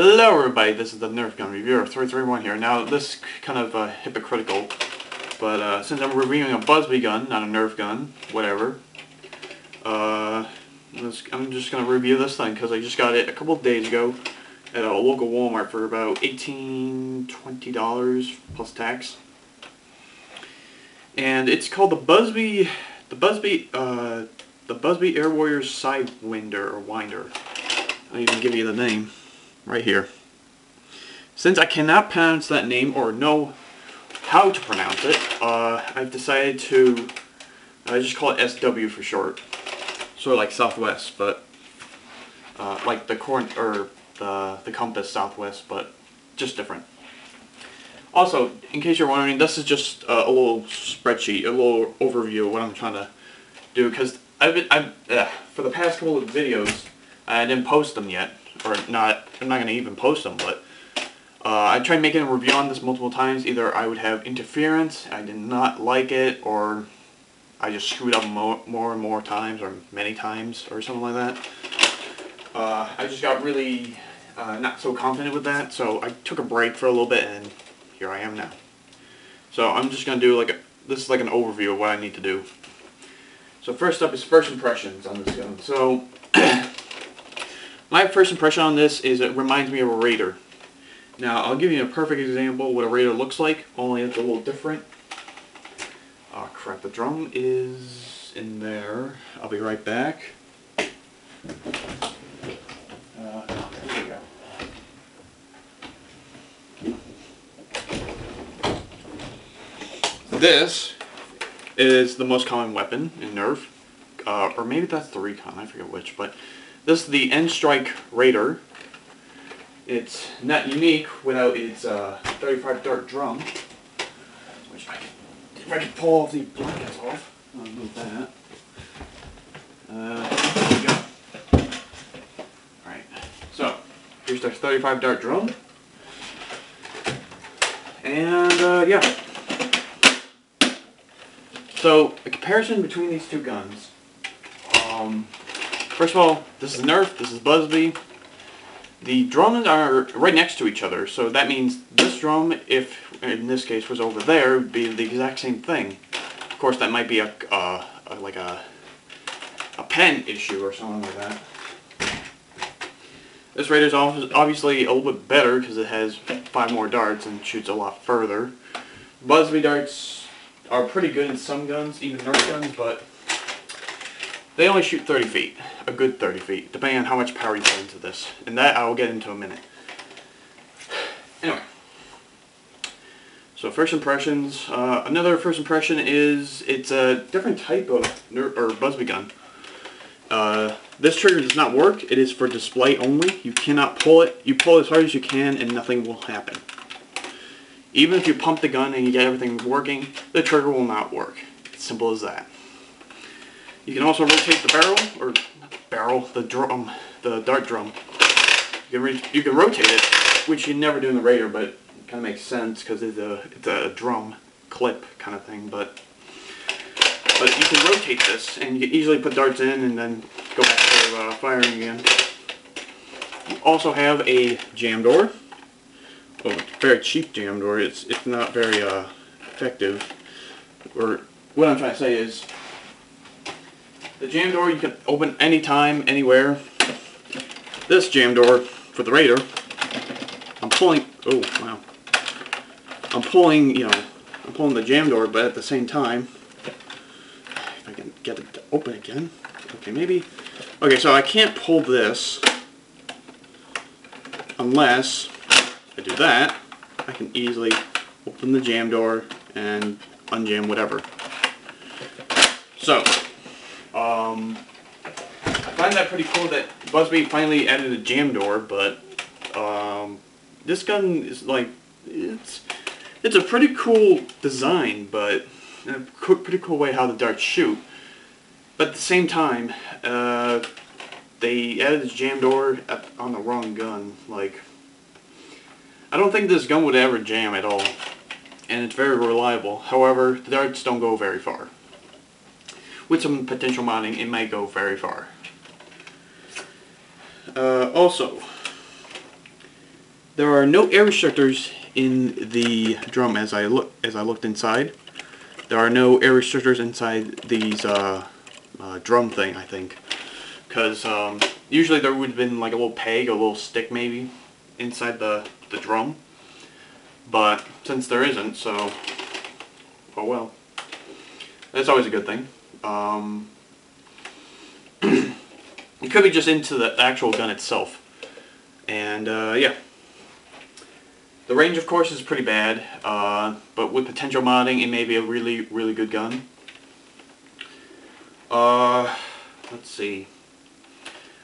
Hello everybody, this is the Nerf Gun Reviewer 331 here. Now this is kind of hypocritical, but since I'm reviewing a Buzzbee gun, not a Nerf gun, whatever, I'm just going to review this thing because I just got it a couple of days ago at a local Walmart for about $20 plus tax. And it's called the Buzzbee Air Warrior Sidewinder or Winder. I'll even give you the name right here. Since I cannot pronounce that name or know how to pronounce it, I've decided to just call it SW for short. Sort of like Southwest, but like the compass Southwest, but just different. Also, in case you're wondering, this is just a little spreadsheet, a little overview of what I'm trying to do, because for the past couple of videos, I didn't post them yet, or not. I'm not going to even post them, but I tried making a review on this multiple times. Either I would have interference, I did not like it, or I just screwed up more and more times, or many times, or something like that. I just got really not so confident with that, so I took a break for a little bit, and here I am now. So I'm just going to do this is like an overview of what I need to do. So first up is first impressions on this gun. So my first impression on this is it reminds me of a Raider. Now I'll give you a perfect example of what a Raider looks like, only it's a little different. Oh crap, the drum is in there. I'll be right back. There we go. This is the most common weapon in Nerf, or maybe that's the Recon, I forget which, but this is the N-Strike Raider. It's not unique without its 35 dart drum, which if I can pull off the blankets off, I'll move that. There we go. Alright, so here's the 35 dart drum, and yeah. So, a comparison between these two guns. First of all, this is Nerf, this is Buzzbee. The drums are right next to each other, so that means this drum, if in this case was over there, would be the exact same thing. Of course, that might be like a pen issue or something like that. This Raider's obviously a little bit better because it has 5 more darts and shoots a lot further. Buzzbee darts are pretty good in some guns, even Nerf guns, but they only shoot 30 feet, a good 30 feet, depending on how much power you put into this. And that I will get into in a minute. Anyway, so first impressions. Another first impression is it's a different type of Nerf or Buzzbee gun. This trigger does not work. It is for display only. You cannot pull it. You pull as hard as you can and nothing will happen. Even if you pump the gun and you get everything working, the trigger will not work. It's simple as that. You can also rotate the barrel, or not the barrel, the drum, the dart drum. You can rotate it, which you never do in the Raider, but it kind of makes sense because it's a drum clip kind of thing. But you can rotate this, and you can easily put darts in and then go back to firing again. You also have a jam door. Well, it's a very cheap jam door. It's not very effective. Or what I'm trying to say is, the jam door you can open anytime, anywhere. This jam door for the Raider, I'm pulling. Oh wow! I'm pulling the jam door, but at the same time, if I can get it to open again. Okay, maybe. Okay, so I can't pull this unless I do that. I can easily open the jam door and unjam whatever. So, I find that pretty cool that Buzzbee finally added a jam door, but this gun is like, it's a pretty cool design, but in a pretty cool way how the darts shoot. But at the same time, they added this jam door on the wrong gun. Like, I don't think this gun would ever jam at all, and it's very reliable. However, the darts don't go very far. With some potential modding, it might go very far. Also, There are no air restrictors in the drum as I looked inside. There are no air restrictors inside these drum thing, I think, because usually there would have been like a little peg, a little stick maybe inside the drum, but since there isn't, so oh well. That's always a good thing. It could be just into the actual gun itself, and yeah. The range, of course, is pretty bad, but with potential modding, it may be a really, really good gun. Let's see.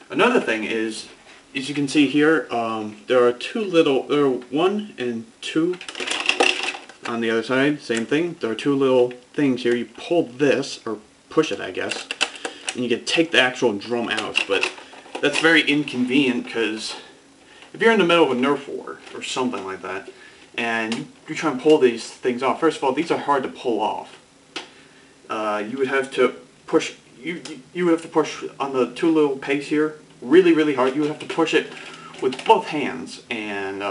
Another thing is, as you can see here, there are there are 1 and 2 on the other side. Same thing. There are 2 little things here. You pull this, or push it, I guess, and you can take the actual drum out. But that's very inconvenient because if you're in the middle of a Nerf war or something like that, and you try and pull these things off, first of all, these are hard to pull off. You would have to push. You would have to push on the 2 little pegs here really, really hard. You would have to push it with both hands, and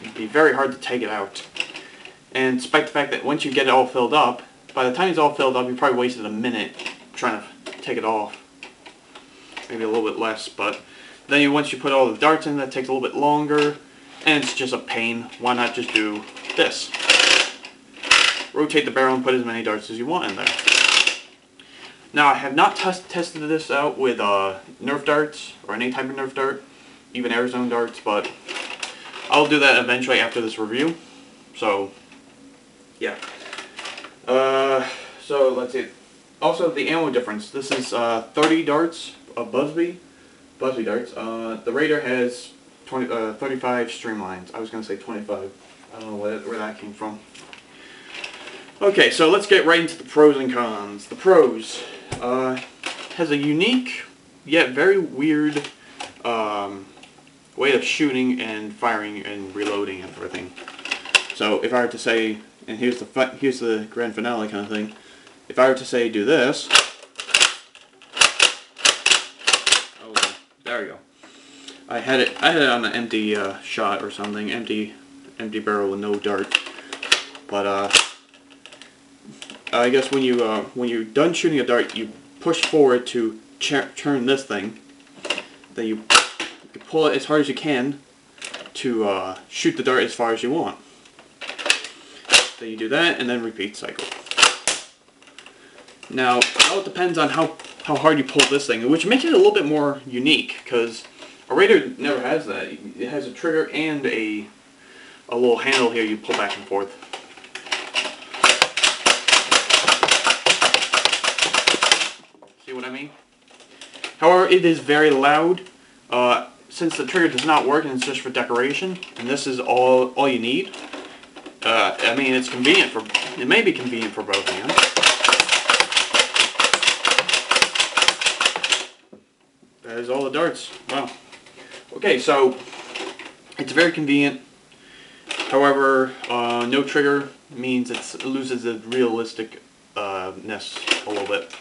it'd be very hard to take it out. And despite the fact that once you get it all filled up, by the time it's all filled up, you probably wasted a minute trying to take it off. Maybe a little bit less, but then once you put all the darts in, that takes a little bit longer, and it's just a pain. Why not just do this? Rotate the barrel and put as many darts as you want in there. Now, I have not tested this out with Nerf darts, or any type of Nerf dart, even air zone darts, but I'll do that eventually after this review. So, yeah. So, let's see. Also, the ammo difference. This is 30 darts of Buzzbee darts. The Raider has 35 streamlines. I was going to say 25. I don't know where that came from. Okay, so let's get right into the pros and cons. The pros. Has a unique, yet very weird way of shooting and firing and reloading and everything. So if I were to say, and here's the grand finale kind of thing. If I were to say do this, oh, there we go. I had it on an empty shot or something, empty barrel with no dart. But I guess when you're done shooting a dart, you push forward to turn this thing. Then you pull it as hard as you can to shoot the dart as far as you want. Then you do that, and then repeat cycle. Now, it all depends on how hard you pull this thing, which makes it a little bit more unique, because a Raider never has that. It has a trigger and a little handle here you pull back and forth. See what I mean? However, it is very loud. Since the trigger does not work and it's just for decoration, and this is all you need. I mean, it's convenient for. It may be convenient for both hands. That is all the darts. Wow. Okay, so it's very convenient. However, no trigger means it loses the realisticness a little bit.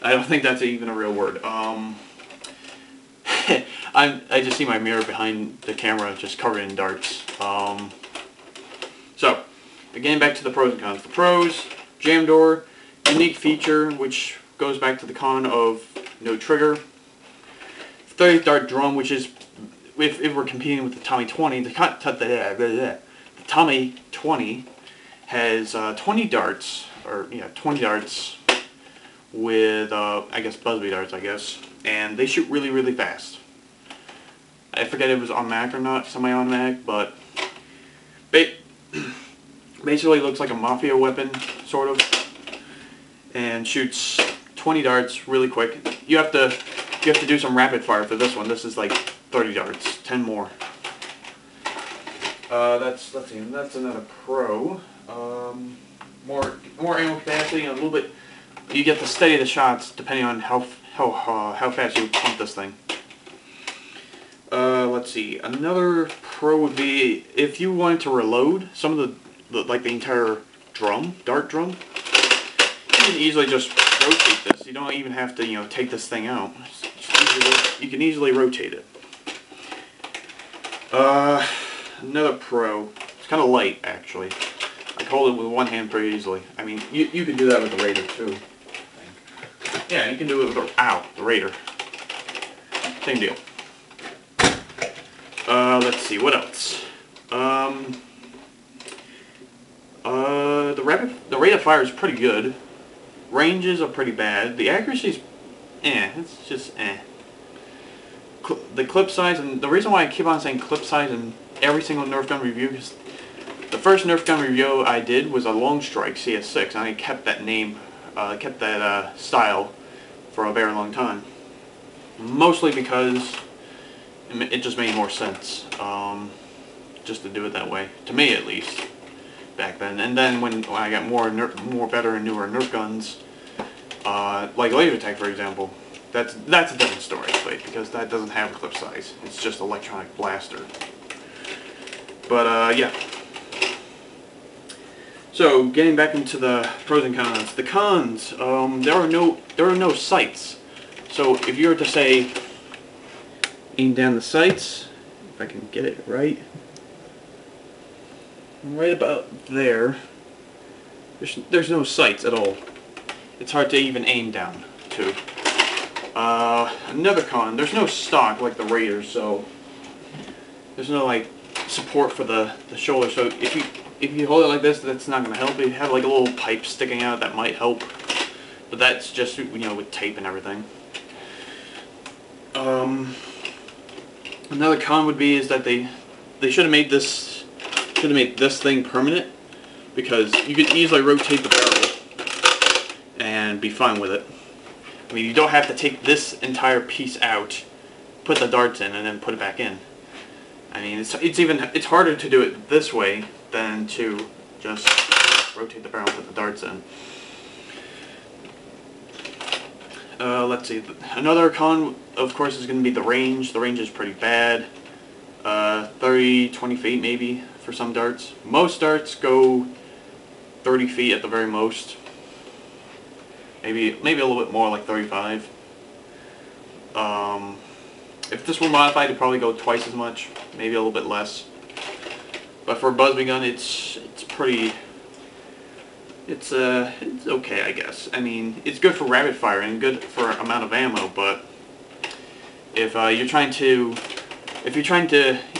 I don't think that's even a real word. I just see my mirror behind the camera just covered in darts. So, getting back to the pros and cons. The pros, jam door, unique feature, which goes back to the con of no trigger. 30 dart drum, which is, if we're competing with the Tommy 20, the Tommy 20 has 20 darts, or 20 darts with, I guess, Buzzbee darts, I guess, and they shoot really, really fast. I forget if it was automatic or not, semi-automatic, but basically looks like a mafia weapon, sort of, and shoots 20 darts really quick. You have to do some rapid fire for this one. This is like 30 darts, 10 more. Let's see, that's another pro. More ammo capacity and a little bit. You get to steady the shots depending on how fast you pump this thing. Let's see. Another pro would be if you wanted to reload some of the entire dart drum. You can easily just rotate this. You don't even have to take this thing out. You can easily rotate it. another pro. It's kind of light, actually. I can hold it with one hand pretty easily. I mean, you can do that with the Raider too. Yeah, you can do it with the Raider. Same deal. Let's see, what else? The rate of fire is pretty good. Ranges are pretty bad. The accuracy's it's just The clip size, and the reason why I keep on saying clip size in every single Nerf gun review is the first Nerf gun review I did was a Long Strike CS6, and I kept that name, kept that style for a very long time. Mostly because it just made more sense, just to do it that way, to me at least, back then. And then when I got more better and newer Nerf guns, like laser tag, for example, that's a different story, because that doesn't have a clip size. It's just electronic blaster. But yeah. So getting back into the pros and cons. The cons, there are no sights. So if you were to say aim down the sights, if I can get it right about there, there's no sights at all. It's hard to even aim down to. Another con, there's no stock like the Raider, so there's no like support for the shoulder. So if you hold it like this, that's not going to help. If you have like a little pipe sticking out, that might help, but that's just, you know, with tape and everything. Another con would be is that they should have made this thing permanent, because you could easily rotate the barrel and be fine with it. I mean, you don't have to take this entire piece out, put the darts in, and then put it back in. I mean, it's harder to do it this way than to just rotate the barrel and put the darts in. Let's see. Another con, of course, is going to be the range. The range is pretty bad. 30, 20 feet maybe for some darts. Most darts go 30 feet at the very most. Maybe a little bit more, like 35. If this were modified, it'd probably go twice as much, maybe a little bit less. But for a Buzzbee gun, it's okay, I guess. I mean, it's good for rapid fire and good for amount of ammo, but if you're trying to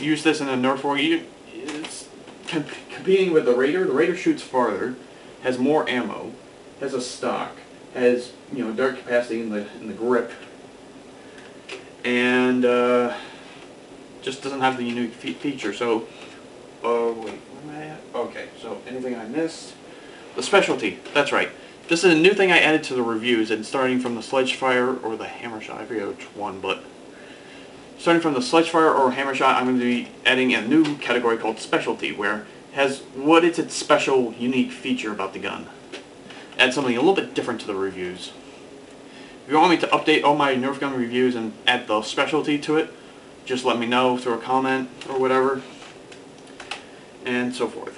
use this in a Nerf war, it's competing with the Raider. The Raider shoots farther, has more ammo, has a stock, has, you know, dart capacity in the grip, and just doesn't have the unique feature. So, wait, where am I at? Okay, so anything I missed? The specialty, that's right. This is a new thing I added to the reviews, and starting from the Sledgefire or the Hammer Shot, I forget which one, but starting from the Sledgefire or Hammer Shot, I'm going to be adding a new category called Specialty, where it has what is its special, unique feature about the gun. Add something a little bit different to the reviews. If you want me to update all my Nerf gun reviews and add the specialty to it, just let me know through a comment or whatever, and so forth.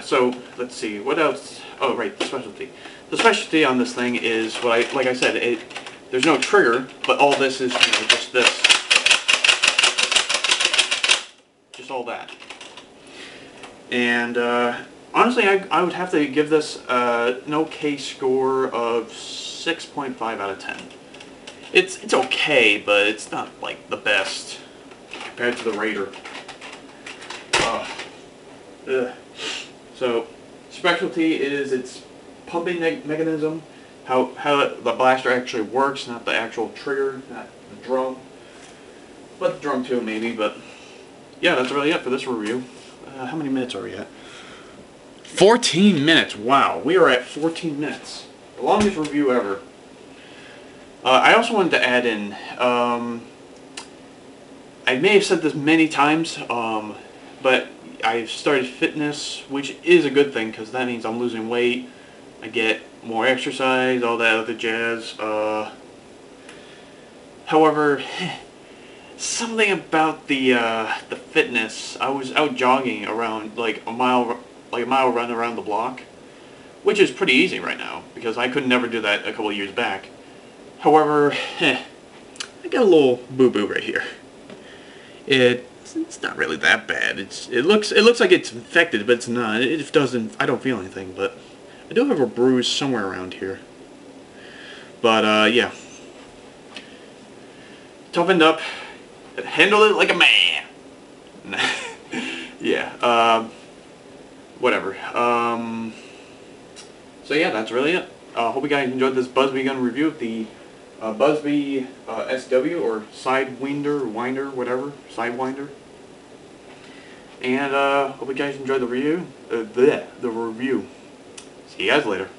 So let's see, what else? Oh, right, the specialty. The specialty on this thing is like I said, there's no trigger, but all this is, you know, just this, just all that. And honestly, I would have to give this an okay score of 6.5 out of 10. It's okay, but it's not like the best compared to the Raider. So, specialty is its pumping mechanism, how the blaster actually works, not the actual trigger, not the drum, but the drum too maybe. But yeah, that's really it for this review. How many minutes are we at? 14 minutes. Wow, we are at 14 minutes. The longest review ever. I also wanted to add in, I may have said this many times, but I've started fitness, which is a good thing, because that means I'm losing weight, I get more exercise, all that other jazz. However, something about the fitness. I was out jogging around like a mile run around the block, which is pretty easy right now, because I could never do that a couple of years back. However, I got a little boo-boo right here. It's not really that bad. It looks like it's infected, but it's not. It doesn't. I don't feel anything, but I do have a bruise somewhere around here. But yeah, toughened up, handled it like a man. Yeah. Whatever. So yeah, that's really it. Hope you guys enjoyed this Buzzbee gun review of the Buzzbee SW or Sidewinder, whatever, Sidewinder. And hope you guys enjoyed the review. The review. See you guys later.